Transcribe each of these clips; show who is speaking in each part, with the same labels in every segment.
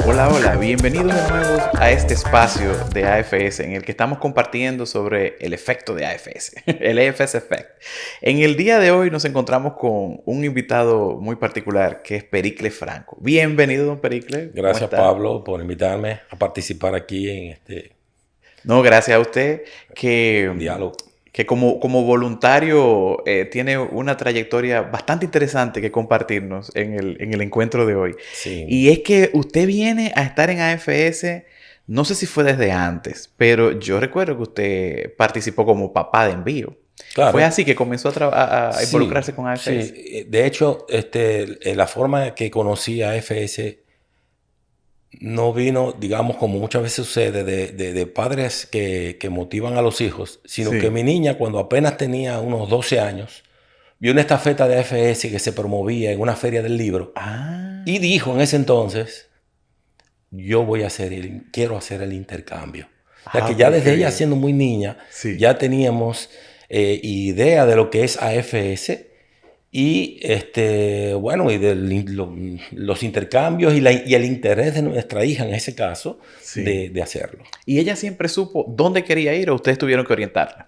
Speaker 1: Hola, hola, bienvenidos de nuevo a este espacio de AFS en el que estamos compartiendo sobre el efecto de AFS, el AFS Effect. En el día de hoy nos encontramos con un invitado muy particular que es Pericles Franco. Bienvenido, don Pericles.
Speaker 2: Gracias, Pablo, por invitarme a participar aquí en este
Speaker 1: No, gracias a usted que,
Speaker 2: diálogo.
Speaker 1: que como voluntario tiene una trayectoria bastante interesante que compartirnos en el encuentro de hoy.
Speaker 2: Sí,
Speaker 1: Y es que usted viene a estar en AFS, no sé si fue desde antes, pero yo recuerdo que usted participó como papá de envío. Fue
Speaker 2: claro.
Speaker 1: así que comenzó a
Speaker 2: Sí,
Speaker 1: involucrarse con
Speaker 2: sí.
Speaker 1: AFS.
Speaker 2: De hecho, la forma que conocí a FS no vino, digamos, como muchas veces sucede, de padres que motivan a los hijos, sino que
Speaker 1: Sí.
Speaker 2: mi niña, cuando apenas tenía unos 12 años, vio una estafeta de AFS que se promovía en una feria del libro
Speaker 1: Ah,
Speaker 2: y dijo en ese entonces, quiero hacer el intercambio. O sea que ya
Speaker 1: pero qué
Speaker 2: desde ella
Speaker 1: bien.
Speaker 2: siendo muy niña,
Speaker 1: Sí.
Speaker 2: ya teníamos idea de lo que es AFS y bueno, y de los intercambios y el interés de nuestra hija en ese caso
Speaker 1: Sí.
Speaker 2: de hacerlo.
Speaker 1: ¿Y ella siempre supo dónde quería ir o ustedes tuvieron que orientarla?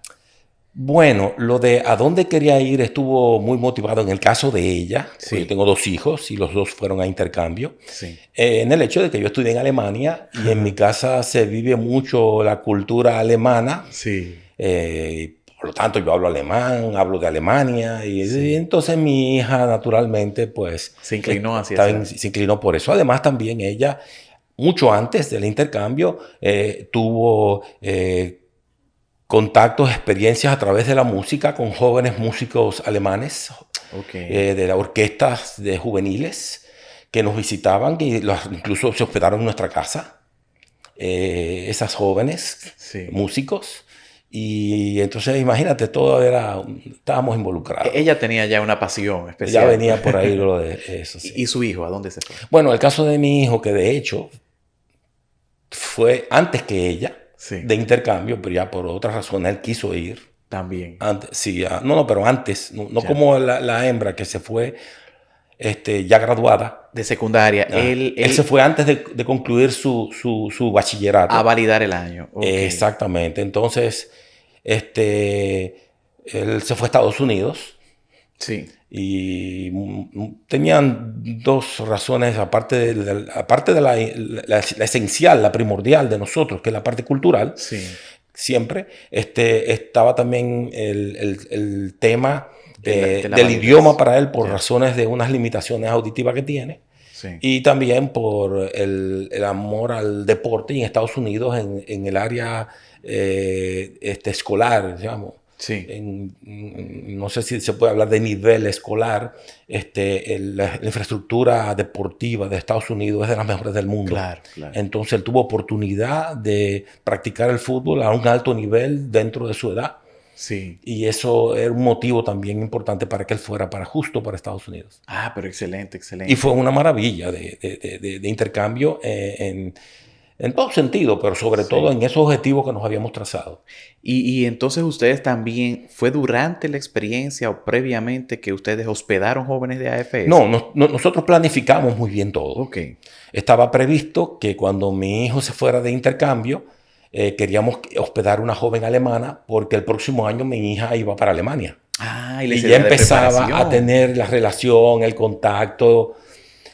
Speaker 2: Bueno, lo de a dónde quería ir estuvo muy motivado en el caso de ella, porque yo
Speaker 1: Sí.
Speaker 2: tengo dos hijos y los dos fueron a intercambio,
Speaker 1: Sí.
Speaker 2: en el hecho de que yo estudié en Alemania y en mi casa se vive mucho la cultura alemana,
Speaker 1: Sí.
Speaker 2: por lo tanto yo hablo alemán, hablo de Alemania y
Speaker 1: Sí.
Speaker 2: entonces mi hija naturalmente pues
Speaker 1: Se inclinó hacia esa.
Speaker 2: se inclinó por eso. Además también ella, mucho antes del intercambio, tuvo contactos, experiencias a través de la música con jóvenes músicos alemanes,
Speaker 1: Ok.
Speaker 2: de las orquestas de juveniles que nos visitaban y incluso se hospedaron en nuestra casa, esas jóvenes
Speaker 1: Sí.
Speaker 2: músicos. Y entonces imagínate, estábamos involucrados.
Speaker 1: Ella tenía ya una pasión
Speaker 2: Ya
Speaker 1: especial.
Speaker 2: venía por ahí lo de eso, sí.
Speaker 1: ¿Y su hijo, a dónde se fue?
Speaker 2: Bueno, el caso de mi hijo, que de hecho fue antes que ella,
Speaker 1: Sí.
Speaker 2: de intercambio, pero ya por otras razones él quiso ir.
Speaker 1: También.
Speaker 2: Antes, sí, no, pero antes, no
Speaker 1: Ya.
Speaker 2: como la hembra que se fue ya graduada.
Speaker 1: De secundaria.
Speaker 2: Él se fue antes de concluir su
Speaker 1: A
Speaker 2: bachillerato.
Speaker 1: validar el año. Ok.
Speaker 2: Exactamente. Entonces, él se fue a Estados Unidos
Speaker 1: Sí.
Speaker 2: y tenían dos razones, aparte de la esencial, la primordial de nosotros, que es la parte cultural.
Speaker 1: Sí.
Speaker 2: Siempre estaba también el tema
Speaker 1: De la
Speaker 2: del
Speaker 1: validez.
Speaker 2: idioma para él por
Speaker 1: Ya.
Speaker 2: razones de unas limitaciones auditivas que tiene
Speaker 1: Sí.
Speaker 2: y también por el amor al deporte y en Estados Unidos en el área escolar, digamos.
Speaker 1: Sí.
Speaker 2: No sé si se puede hablar de nivel escolar. La infraestructura deportiva de Estados Unidos es de las mejores del mundo.
Speaker 1: Claro, claro.
Speaker 2: Entonces él tuvo oportunidad de practicar el fútbol a un alto nivel dentro de su edad.
Speaker 1: Sí.
Speaker 2: Y eso era un motivo también importante para que él fuera justo para Estados Unidos.
Speaker 1: Ah, pero excelente,
Speaker 2: Y
Speaker 1: excelente.
Speaker 2: fue una maravilla de intercambio en todo sentido, pero sobre todo en esos objetivos que nos habíamos trazado.
Speaker 1: Y entonces ustedes también, ¿fue durante la experiencia o previamente que ustedes hospedaron jóvenes de AFS?
Speaker 2: No, nosotros planificamos muy bien todo.
Speaker 1: Ok.
Speaker 2: Estaba previsto que cuando mi hijo se fuera de intercambio, queríamos hospedar una joven alemana porque el próximo año mi hija iba para Alemania.
Speaker 1: Ah,
Speaker 2: Y
Speaker 1: servía
Speaker 2: ya
Speaker 1: de
Speaker 2: empezaba
Speaker 1: preparación.
Speaker 2: a tener la relación, el contacto.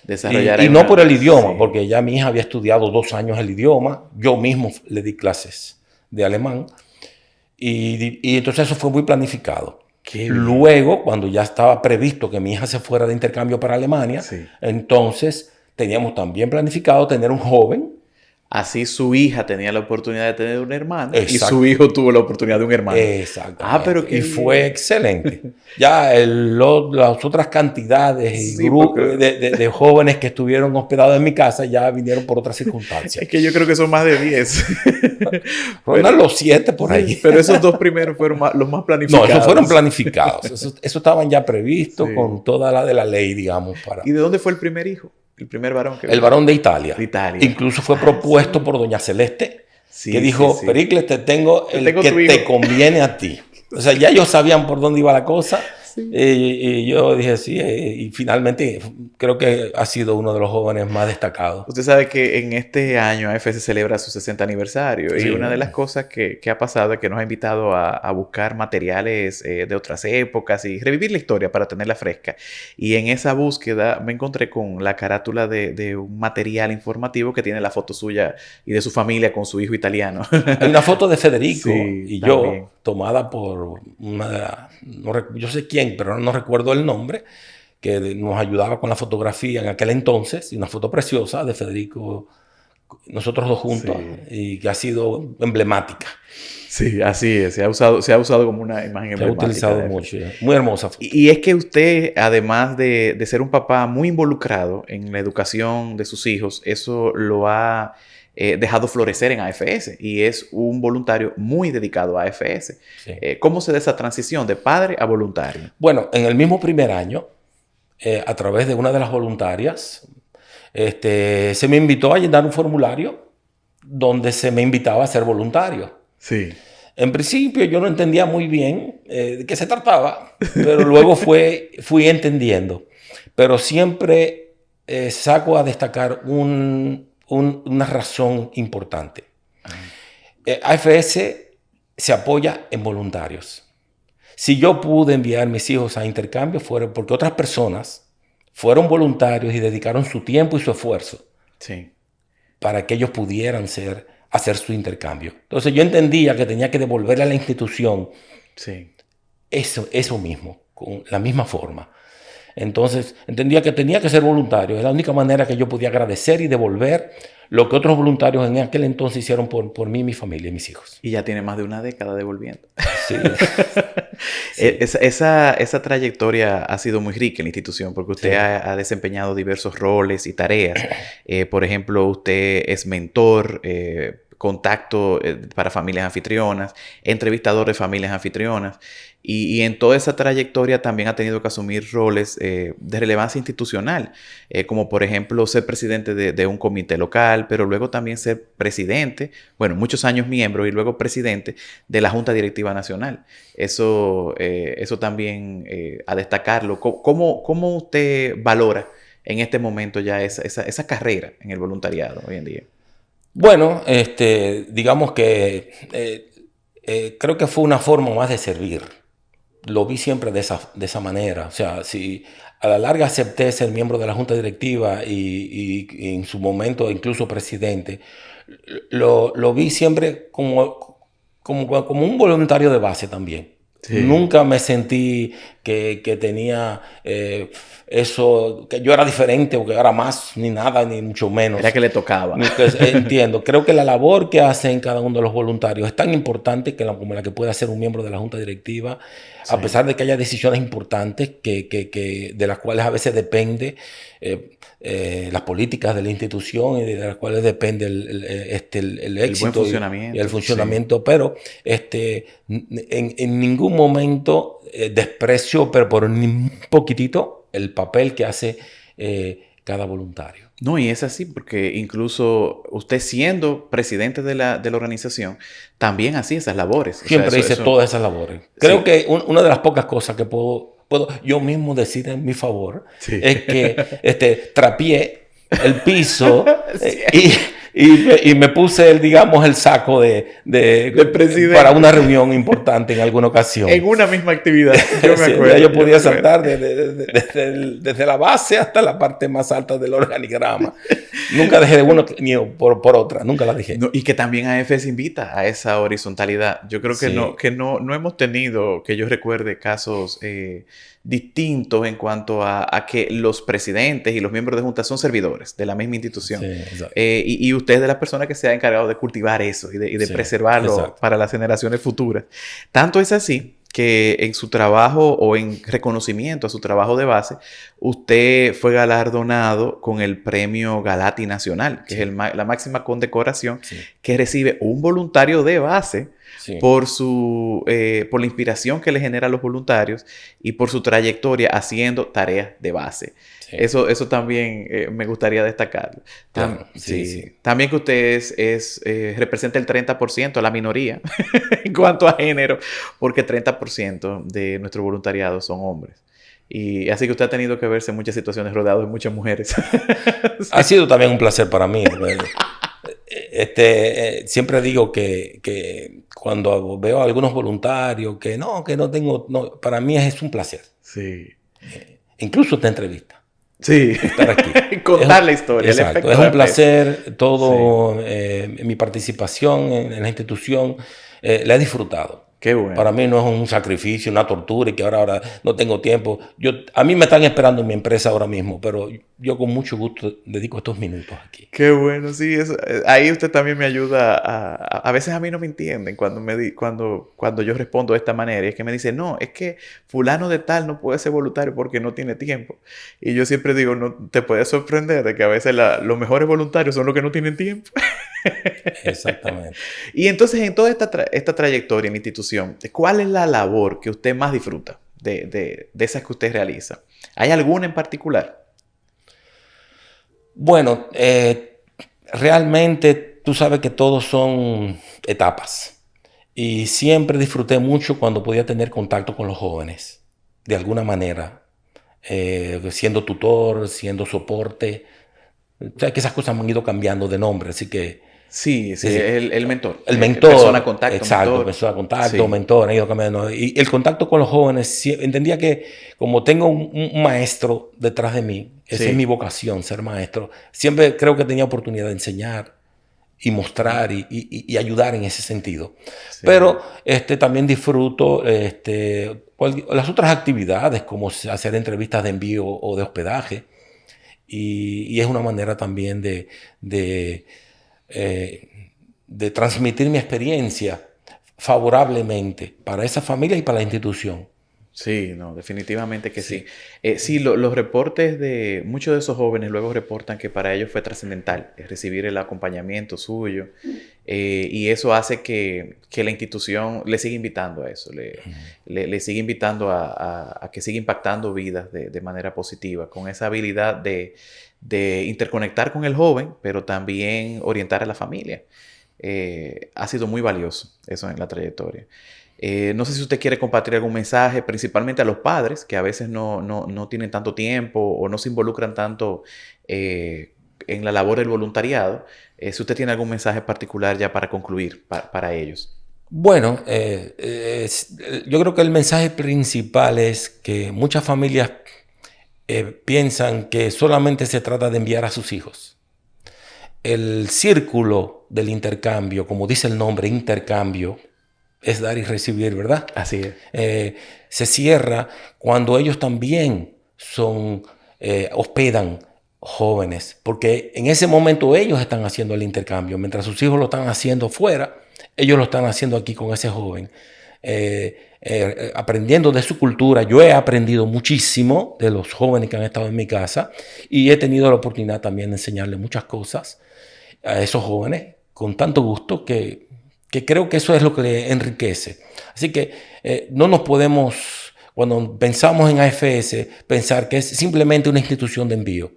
Speaker 1: Desarrollar
Speaker 2: Y
Speaker 1: ahí
Speaker 2: no por el idioma,
Speaker 1: sí.
Speaker 2: porque ya mi hija había estudiado 2 años el idioma. Yo mismo le di clases de alemán. Y entonces eso fue muy planificado.
Speaker 1: Qué bien.
Speaker 2: Luego, cuando ya estaba previsto que mi hija se fuera de intercambio para Alemania,
Speaker 1: Sí.
Speaker 2: entonces teníamos también planificado tener un joven.
Speaker 1: Así su hija tenía la oportunidad de tener una hermana y
Speaker 2: Exacto.
Speaker 1: su hijo tuvo la oportunidad de un hermano.
Speaker 2: Exactamente.
Speaker 1: Ah, pero qué
Speaker 2: y
Speaker 1: bien.
Speaker 2: fue excelente. Ya las otras cantidades y
Speaker 1: Sí,
Speaker 2: grupos
Speaker 1: porque-
Speaker 2: de jóvenes que estuvieron hospedados en mi casa ya vinieron por otras circunstancias.
Speaker 1: Es que yo creo que son más de 10.
Speaker 2: Rondan los 7 por ahí.
Speaker 1: Pero esos dos primeros fueron los más
Speaker 2: No,
Speaker 1: planificados.
Speaker 2: esos fueron planificados. Eso estaban ya previstos
Speaker 1: Sí.
Speaker 2: con toda la de la ley, digamos.
Speaker 1: ¿Y de dónde fue el primer hijo? El primer varón que
Speaker 2: El varón de Italia.
Speaker 1: De Italia.
Speaker 2: Incluso fue propuesto por doña Celeste,
Speaker 1: Sí,
Speaker 2: que dijo,
Speaker 1: sí, sí.
Speaker 2: Pericles, te tengo el
Speaker 1: tengo
Speaker 2: que
Speaker 1: tu hijo.
Speaker 2: te conviene a ti. O sea, ya ellos sabían por dónde iba la cosa
Speaker 1: Sí.
Speaker 2: Y yo dije sí, y finalmente creo que ha sido uno de los jóvenes más destacados.
Speaker 1: Usted sabe que en este año AFS celebra su 60 aniversario y
Speaker 2: Sí,
Speaker 1: una de las cosas que ha pasado es que nos ha invitado a buscar materiales de otras épocas y revivir la historia para tenerla fresca. Y en esa búsqueda me encontré con la carátula de un material informativo que tiene la foto suya y de su familia con su hijo italiano.
Speaker 2: hay una foto de Federico
Speaker 1: Sí,
Speaker 2: y
Speaker 1: también.
Speaker 2: yo tomada por una, yo sé quién, pero no recuerdo el nombre, que nos ayudaba con la fotografía en aquel entonces, y una foto preciosa de Federico, nosotros dos juntos,
Speaker 1: Sí.
Speaker 2: y que ha sido emblemática.
Speaker 1: Sí, así es. Se ha usado como una imagen
Speaker 2: Se ha
Speaker 1: emblemática
Speaker 2: utilizado
Speaker 1: de AFS.
Speaker 2: mucho. Muy hermosa foto.
Speaker 1: Y es que usted, además de ser un papá muy involucrado en la educación de sus hijos, eso lo ha dejado florecer en AFS y es un voluntario muy dedicado a AFS.
Speaker 2: Sí.
Speaker 1: ¿Cómo se da esa transición de padre a voluntario?
Speaker 2: Bueno, en el mismo primer año, a través de una de las voluntarias, se me invitó a llenar un formulario donde se me invitaba a ser voluntario.
Speaker 1: Sí.
Speaker 2: En principio yo no entendía muy bien de qué se trataba, pero luego fui entendiendo. Pero siempre saco a destacar una razón importante. AFS se apoya en voluntarios. Si yo pude enviar mis hijos a intercambio fue porque otras personas fueron voluntarios y dedicaron su tiempo y su esfuerzo
Speaker 1: Sí.
Speaker 2: para que ellos pudieran hacer su intercambio. Entonces yo entendía que tenía que devolverle a la institución
Speaker 1: Sí.
Speaker 2: eso mismo, con la misma forma. Entonces entendía que tenía que ser voluntario. Es la única manera que yo podía agradecer y devolver lo que otros voluntarios en aquel entonces hicieron por mí, mi familia y mis hijos.
Speaker 1: Y ya tiene más de una década devolviendo.
Speaker 2: Sí, sí.
Speaker 1: Esa trayectoria ha sido muy rica en la institución porque usted
Speaker 2: Sí.
Speaker 1: ha desempeñado diversos roles y tareas. Por ejemplo, usted es mentor, contacto para familias anfitrionas, entrevistador de familias anfitrionas. Y en toda esa trayectoria también ha tenido que asumir roles de relevancia institucional, como por ejemplo ser presidente de un comité local, pero luego también ser presidente, bueno, muchos años miembro y luego presidente de la Junta Directiva Nacional. Eso también a destacarlo. ¿Cómo usted valora en este momento ya esa carrera en el voluntariado hoy en día?
Speaker 2: Bueno, digamos que creo que fue una forma más de servir. Lo vi siempre de esa manera. O sea, si a la larga acepté ser miembro de la Junta Directiva y en su momento incluso presidente, lo vi siempre como un voluntario de base también.
Speaker 1: Sí.
Speaker 2: Nunca me sentí que tenía eso, que yo era diferente o que era más, ni nada, ni mucho menos.
Speaker 1: Era que le tocaba.
Speaker 2: Entiendo. Creo que la labor que hacen cada uno de los voluntarios es tan importante como la que puede hacer un miembro de la Junta Directiva,
Speaker 1: Sí.
Speaker 2: a pesar de que haya decisiones importantes de las cuales a veces depende las políticas de la institución y de las cuales depende el éxito
Speaker 1: buen funcionamiento.
Speaker 2: y el funcionamiento, sí. Pero en ningún momento desprecio, pero por un poquitito, el papel que hace cada voluntario.
Speaker 1: No, y es así, porque incluso usted siendo presidente de la organización, también hacía esas labores.
Speaker 2: Siempre hice todas esas labores. Creo que una de las pocas cosas que puedo yo mismo decir en mi favor es que trapié el piso y me puse, digamos, el saco de presidente para una reunión importante en alguna ocasión.
Speaker 1: En una misma actividad, yo me acuerdo.
Speaker 2: Yo podía saltar desde la base hasta la parte más alta del organigrama. Nunca dejé de uno ni por otra, nunca la dejé.
Speaker 1: No, y que también AFS invita a esa horizontalidad. Yo creo que no hemos tenido, que yo recuerde, casos distintos en cuanto a que los presidentes y los miembros de junta son servidores de la misma institución.
Speaker 2: Sí,
Speaker 1: y usted es de las personas que se ha encargado de cultivar eso y de preservarlo para las generaciones futuras. Tanto es así que en su trabajo o en reconocimiento a su trabajo de base, usted fue galardonado con el premio Galati Nacional, que es la máxima condecoración que recibe un voluntario de base
Speaker 2: Sí.
Speaker 1: por la inspiración que le genera a los voluntarios y por su trayectoria haciendo tareas de base.
Speaker 2: Sí.
Speaker 1: Eso también me gustaría destacarlo.
Speaker 2: Claro, sí.
Speaker 1: También que usted representa el 30% a la minoría en cuanto a género, porque 30% de nuestro voluntariado son hombres. Y así que usted ha tenido que verse en muchas situaciones rodeado de muchas mujeres.
Speaker 2: Ha sido también un placer para mí. Siempre digo que cuando veo a algunos voluntarios que no tengo, no, para mí es un placer.
Speaker 1: Sí.
Speaker 2: Incluso esta entrevista.
Speaker 1: Sí.
Speaker 2: Estar aquí.
Speaker 1: Contar la historia.
Speaker 2: Exacto. Es un placer todo,
Speaker 1: sí.
Speaker 2: mi participación en la institución. La he disfrutado.
Speaker 1: Qué bueno.
Speaker 2: Para mí no es un sacrificio, una tortura y que ahora no tengo tiempo. A mí me están esperando en mi empresa ahora mismo, pero yo con mucho gusto dedico estos minutos aquí.
Speaker 1: Qué bueno, sí. Ahí usted también me ayuda a veces a mí no me entienden cuando yo respondo de esta manera. Y es que me dicen, no, es que fulano de tal no puede ser voluntario porque no tiene tiempo. Y yo siempre digo, no te puedes sorprender de que a veces los mejores voluntarios son los que no tienen tiempo.
Speaker 2: Exactamente.
Speaker 1: Y entonces en toda esta trayectoria en la institución, ¿cuál es la labor que usted más disfruta de esas que usted realiza? ¿Hay alguna en particular?
Speaker 2: Bueno, realmente tú sabes que todos son etapas. Y siempre disfruté mucho cuando podía tener contacto con los jóvenes, de alguna manera, siendo tutor, siendo soporte. O sea, que esas cosas han ido cambiando de nombre, así que...
Speaker 1: Sí, el mentor.
Speaker 2: El mentor.
Speaker 1: Persona contacto,
Speaker 2: exacto,
Speaker 1: mentor.
Speaker 2: Persona contacto,
Speaker 1: Sí.
Speaker 2: mentor, han ido cambiando. Y el contacto con los jóvenes, entendía que como tengo un maestro detrás de mí, esa es mi vocación, ser maestro, siempre creo que tenía oportunidad de enseñar y mostrar y ayudar en ese sentido. Sí. Pero también disfruto las otras actividades, como hacer entrevistas de envío o de hospedaje. Y es una manera también de transmitir mi experiencia favorablemente para esa familia y para la institución.
Speaker 1: Sí, no, definitivamente que sí. Sí, los reportes de muchos de esos jóvenes luego reportan que para ellos fue trascendental recibir el acompañamiento suyo y eso hace que la institución le siga invitando a eso, le siga invitando a que siga impactando vidas de manera positiva, con esa habilidad de interconectar con el joven, pero también orientar a la familia. Ha sido muy valioso eso en la trayectoria. No sé si usted quiere compartir algún mensaje, principalmente a los padres, que a veces no tienen tanto tiempo o no se involucran tanto en la labor del voluntariado. Si usted tiene algún mensaje particular ya para concluir para ellos.
Speaker 2: Bueno, yo creo que el mensaje principal es que muchas familias piensan que solamente se trata de enviar a sus hijos. El círculo del intercambio, como dice el nombre, intercambio, es dar y recibir, ¿verdad?
Speaker 1: Así es.
Speaker 2: Se cierra cuando ellos también hospedan jóvenes, porque en ese momento ellos están haciendo el intercambio, mientras sus hijos lo están haciendo fuera, ellos lo están haciendo aquí con ese joven, aprendiendo de su cultura. Yo he aprendido muchísimo de los jóvenes que han estado en mi casa y he tenido la oportunidad también de enseñarles muchas cosas a esos jóvenes con tanto gusto que creo que eso es lo que le enriquece. Así que no nos podemos, cuando pensamos en AFS, pensar que es simplemente una institución de envío.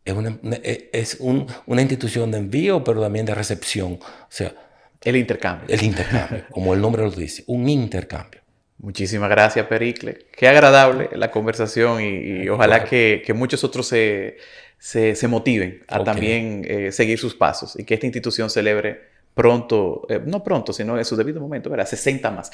Speaker 2: Es una institución de envío, pero también de recepción. O sea,
Speaker 1: el intercambio.
Speaker 2: El intercambio, como el nombre lo dice, un intercambio.
Speaker 1: Muchísimas gracias, Pericle. Qué agradable la conversación y ojalá que muchos otros se motiven a también seguir sus pasos y que esta institución celebre pronto, no pronto, sino en su debido momento, ¿verdad? 60 más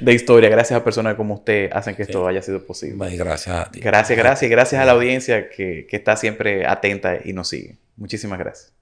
Speaker 1: de historia, gracias a personas como usted hacen que esto haya sido posible.
Speaker 2: Gracias a ti.
Speaker 1: Gracias a la audiencia que está siempre atenta y nos sigue. Muchísimas gracias.